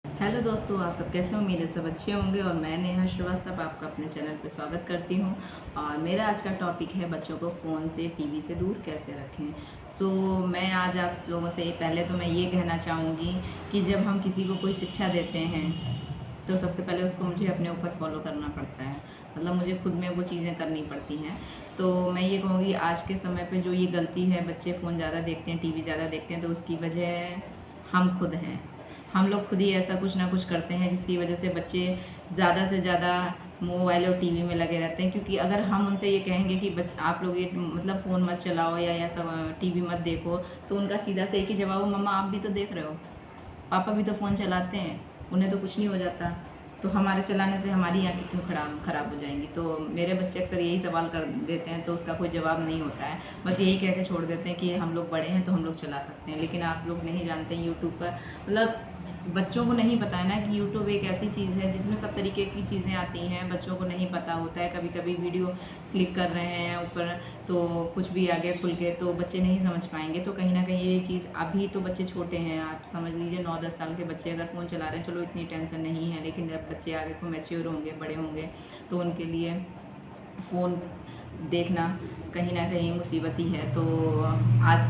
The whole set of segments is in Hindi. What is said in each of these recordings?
हेलो दोस्तों, आप सब कैसे हो? उम्मीद है सब अच्छे होंगे और मैं नेहा श्रीवास्तव आपका अपने चैनल पे स्वागत करती हूँ। और मेरा आज का टॉपिक है बच्चों को फ़ोन से टीवी से दूर कैसे रखें। मैं आज आप लोगों से पहले तो मैं ये कहना चाहूँगी कि जब हम किसी को कोई शिक्षा देते हैं तो सबसे पहले उसको मुझे अपने ऊपर फॉलो करना पड़ता है। मतलब मुझे खुद में वो चीज़ें करनी पड़ती हैं। तो मैं ये कहूँगी आज के समय पे जो ये गलती है, बच्चे फ़ोन ज़्यादा देखते हैं, टीवी ज़्यादा देखते हैं, तो उसकी वजह हम खुद हैं। हम लोग खुद ही ऐसा कुछ ना कुछ करते हैं जिसकी वजह से बच्चे ज़्यादा से ज़्यादा मोबाइल और टीवी में लगे रहते हैं। क्योंकि अगर हम उनसे ये कहेंगे कि आप लोग ये मतलब फ़ोन मत चलाओ या ऐसा टीवी मत देखो, तो उनका सीधा से एक ही जवाब, मम्मा आप भी तो देख रहे हो, पापा भी तो फ़ोन चलाते हैं, उन्हें तो कुछ नहीं हो जाता, तो हमारे चलाने से हमारी आँखें क्यों खराब हो जाएंगी। तो मेरे बच्चे अक्सर यही सवाल कर देते हैं, तो उसका कोई जवाब नहीं होता है। बस यही कह के छोड़ देते हैं कि हम लोग बड़े हैं तो हम लोग चला सकते हैं। लेकिन आप लोग नहीं जानते यूट्यूब पर, मतलब बच्चों को नहीं पता है ना कि यूट्यूब एक ऐसी चीज़ है जिसमें सब तरीके की चीज़ें आती हैं। बच्चों को नहीं पता होता है, कभी कभी वीडियो क्लिक कर रहे हैं ऊपर तो कुछ भी आ गया खुल के, तो बच्चे नहीं समझ पाएंगे। तो कहीं ना कहीं ये चीज़, अभी तो बच्चे छोटे हैं, आप समझ लीजिए 9-10 साल के बच्चे अगर फ़ोन चला रहे हैं, चलो इतनी टेंशन नहीं है। लेकिन जब बच्चे आगे को मैच्योर होंगे, बड़े होंगे, तो उनके लिए फ़ोन देखना कहीं ना कहीं मुसीबत ही है। तो आज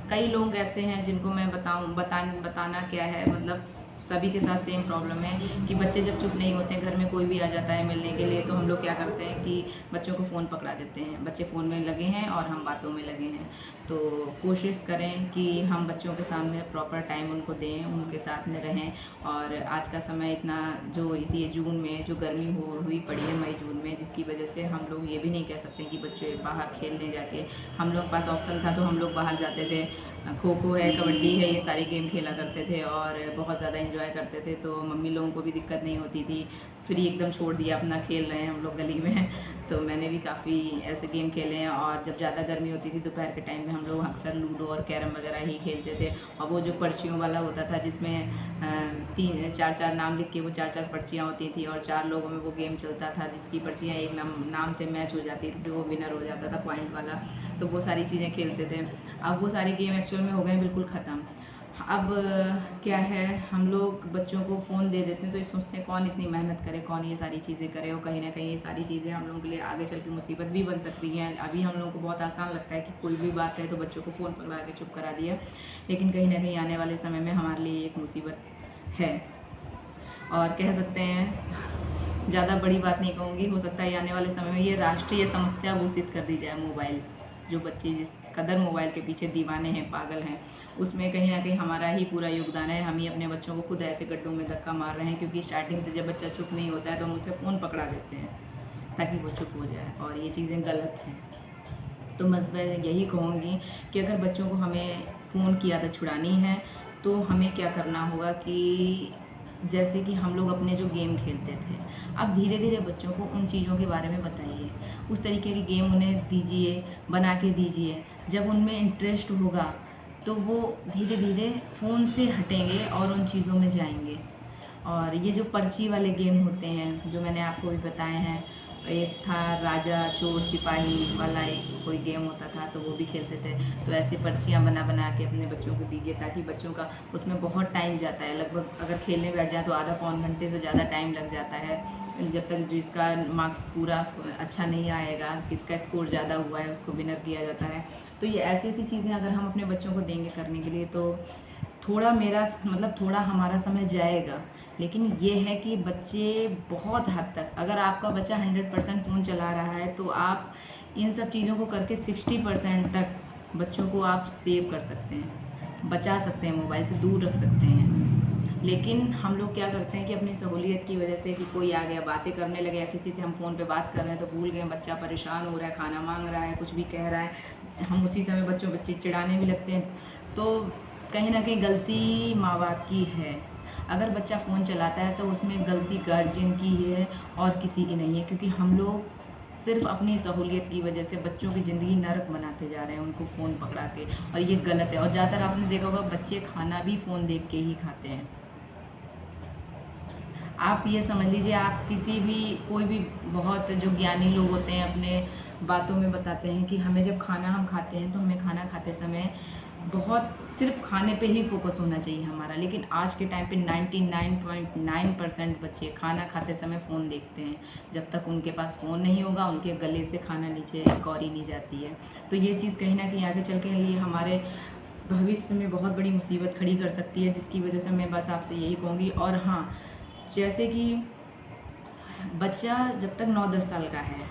कई लोग ऐसे हैं जिनको मैं बताना क्या है, मतलब सभी के साथ सेम प्रॉब्लम है कि बच्चे जब चुप नहीं होते हैं, घर में कोई भी आ जाता है मिलने के लिए, तो हम लोग क्या करते हैं कि बच्चों को फ़ोन पकड़ा देते हैं। बच्चे फ़ोन में लगे हैं और हम बातों में लगे हैं। तो कोशिश करें कि हम बच्चों के सामने प्रॉपर टाइम उनको दें, उनके साथ में रहें। और आज का समय इतना, जो इसी जून में जो गर्मी हुई पड़ी है, मई जून में, जिसकी वजह से हम लोग ये भी नहीं कह सकते कि बच्चे बाहर खेलने जाके, हम लोग पास ऑप्शन था तो हम लोग बाहर जाते थे, खो खो है, कबड्डी है, ये सारे गेम खेला करते थे और बहुत ज़्यादा एंजॉय करते थे। तो मम्मी लोगों को भी दिक्कत नहीं होती थी, फ्री एकदम छोड़ दिया, अपना खेल रहे हैं हम लोग गली में। तो मैंने भी काफ़ी ऐसे गेम खेले हैं। और जब ज़्यादा गर्मी होती थी दोपहर के टाइम में, हम लोग अक्सर लूडो और कैरम वगैरह ही खेलते थे। और वो जो पर्चियों वाला होता था जिसमें 3-4 नाम लिख के वो 4 पर्चियाँ होती थी और 4 लोगों में वो गेम चलता था, जिसकी पर्चियाँ एक नाम से मैच हो जाती थी तो वो विनर हो जाता था पॉइंट वाला। तो वो सारी चीज़ें खेलते थे। अब वो सारे गेम एक्चुअल में हो गए बिल्कुल ख़त्म। अब क्या है, हम लोग बच्चों को फ़ोन दे देते हैं तो ये सोचते हैं कौन इतनी मेहनत करे, कौन ये सारी चीज़ें करे। और कहीं ना कहीं ये सारी चीज़ें हम लोगों के लिए आगे चल के मुसीबत भी बन सकती हैं। अभी हम लोगों को बहुत आसान लगता है कि कोई भी बात है तो बच्चों को फ़ोन पकड़ा के चुप करा दिया, लेकिन कहीं ना कहीं आने वाले समय में हमारे लिए एक मुसीबत है। और कह सकते हैं, ज़्यादा बड़ी बात नहीं कहूँगी, हो सकता है आने वाले समय में ये राष्ट्रीय समस्या घोषित कर दी जाए। मोबाइल, जो बच्चे जिस कदर मोबाइल के पीछे दीवाने हैं, पागल हैं, उसमें कहीं ना कहीं हमारा ही पूरा योगदान है। हम ही अपने बच्चों को खुद ऐसे गड्ढों में धक्का मार रहे हैं, क्योंकि स्टार्टिंग से जब बच्चा चुप नहीं होता है तो हम उसे फ़ोन पकड़ा देते हैं ताकि वो चुप हो जाए, और ये चीज़ें गलत हैं। तो बस मैं यही कहूँगी कि अगर बच्चों को हमें फ़ोन की आदत छुड़ानी है तो हमें क्या करना होगा कि जैसे कि हम लोग अपने जो गेम खेलते थे, अब धीरे धीरे बच्चों को उन चीज़ों के बारे में बताइए, उस तरीके के गेम उन्हें दीजिए, बना के दीजिए। जब उनमें इंटरेस्ट होगा तो वो धीरे धीरे फ़ोन से हटेंगे और उन चीज़ों में जाएंगे। और ये जो पर्ची वाले गेम होते हैं जो मैंने आपको भी बताए हैं, एक था राजा चोर सिपाही वाला, एक कोई गेम होता था, तो वो भी खेलते थे। तो ऐसे पर्चियाँ बना बना के अपने बच्चों को दीजिए, ताकि बच्चों का उसमें बहुत टाइम जाता है, लगभग अगर खेलने बैठ जाए तो आधा पौन घंटे से ज़्यादा टाइम लग जाता है। जब तक जिसका मार्क्स पूरा अच्छा नहीं आएगा, किसका स्कोर ज़्यादा हुआ है, उसको विनर किया जाता है। तो ये ऐसी ऐसी चीज़ें अगर हम अपने बच्चों को देंगे करने के लिए, तो थोड़ा मेरा मतलब थोड़ा हमारा समय जाएगा। लेकिन ये है कि बच्चे बहुत हद तक, अगर आपका बच्चा 100% फ़ोन चला रहा है तो आप इन सब चीज़ों को करके 60% तक बच्चों को आप सेव कर सकते हैं, बचा सकते हैं, मोबाइल से दूर रख सकते हैं। लेकिन हम लोग क्या करते हैं कि अपनी सहूलियत की वजह से, कि कोई आ गया बातें करने लगे, या किसी से हम फ़ोन पे बात कर रहे हैं तो भूल गए, बच्चा परेशान हो रहा है, खाना मांग रहा है, कुछ भी कह रहा है, हम उसी समय बच्चों बच्चे चिढ़ाने भी लगते हैं। तो कहीं ना कहीं गलती माँ बाप की है। अगर बच्चा फ़ोन चलाता है तो उसमें गलती गार्जियन की है और किसी की नहीं है, क्योंकि हम लोग सिर्फ अपनी सहूलियत की वजह से बच्चों की ज़िंदगी नरक बनाते जा रहे हैं उनको फ़ोन पकड़ा के, और ये गलत है। और ज़्यादातर आपने देखा होगा बच्चे खाना भी फ़ोन देख के ही खाते हैं। आप ये समझ लीजिए, आप किसी भी, कोई भी बहुत जो ज्ञानी लोग होते हैं अपने बातों में बताते हैं कि हमें जब खाना हम खाते हैं तो हमें खाना खाते समय बहुत सिर्फ खाने पे ही फोकस होना चाहिए हमारा। लेकिन आज के टाइम पे 99.9% बच्चे खाना खाते समय फ़ोन देखते हैं। जब तक उनके पास फ़ोन नहीं होगा उनके गले से खाना नीचे कौरी नहीं जाती है। तो ये चीज़ कहीं ना कहीं आगे चल के लिए हमारे भविष्य में बहुत बड़ी मुसीबत खड़ी कर सकती है, जिसकी वजह से मैं बस आपसे यही कहूँगी। और हाँ, जैसे कि बच्चा जब तक 9-10 साल का है,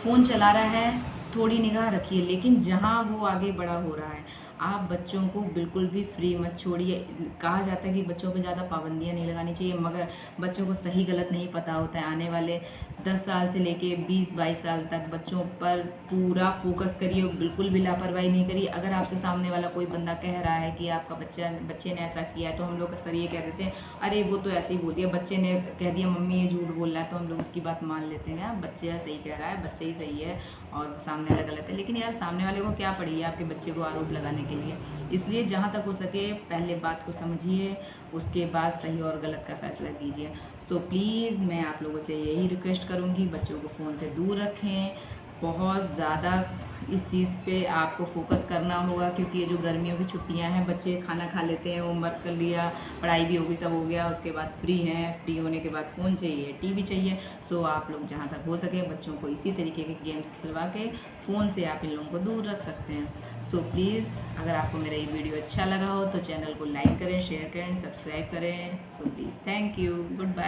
फ़ोन चला रहा है, थोड़ी निगाह रखिए। लेकिन जहाँ वो आगे बड़ा हो रहा है, आप बच्चों को बिल्कुल भी फ्री मत छोड़िए। कहा जाता है कि बच्चों पे ज़्यादा पाबंदियाँ नहीं लगानी चाहिए, मगर बच्चों को सही गलत नहीं पता होता है। आने वाले 10 साल से लेके 20-22 साल तक बच्चों पर पूरा फोकस करिए, बिल्कुल भी लापरवाही नहीं करिए। अगर आपसे सामने वाला कोई बंदा कह रहा है कि आपका बच्चे ने ऐसा किया है, तो हम लोग अक्सर ये कह देते हैं, अरे वो तो ऐसे ही बोल दिया, बच्चे ने कह दिया मम्मी ये झूठ बोल रहा है, तो हम लोग उसकी बात मान लेते हैं। बच्चे सही कह रहा है, बच्चे ही सही है और सामने वाला गलत है। लेकिन यार सामने वाले को क्या पड़ी है आपके बच्चे को आरोप लगाने के लिए। इसलिए जहाँ तक हो सके पहले बात को समझिए, उसके बाद सही और गलत का फैसला कीजिए। सो प्लीज़ मैं आप लोगों से यही रिक्वेस्ट करूँगी, बच्चों को फ़ोन से दूर रखें। बहुत ज़्यादा इस चीज़ पे आपको फोकस करना होगा, क्योंकि ये जो गर्मियों की छुट्टियां हैं, बच्चे खाना खा लेते हैं, होमवर्क कर लिया, पढ़ाई भी होगी, सब हो गया, उसके बाद फ्री हैं। फ्री होने के बाद फ़ोन चाहिए, टीवी चाहिए। सो आप लोग जहाँ तक हो सके बच्चों को इसी तरीके के गेम्स खिलवा के फ़ोन से आप इन लोगों को दूर रख सकते हैं। सो प्लीज़ अगर आपको मेरा ये वीडियो अच्छा लगा हो तो चैनल को लाइक करें, शेयर करें, सब्सक्राइब करें। So please thank you, good bye.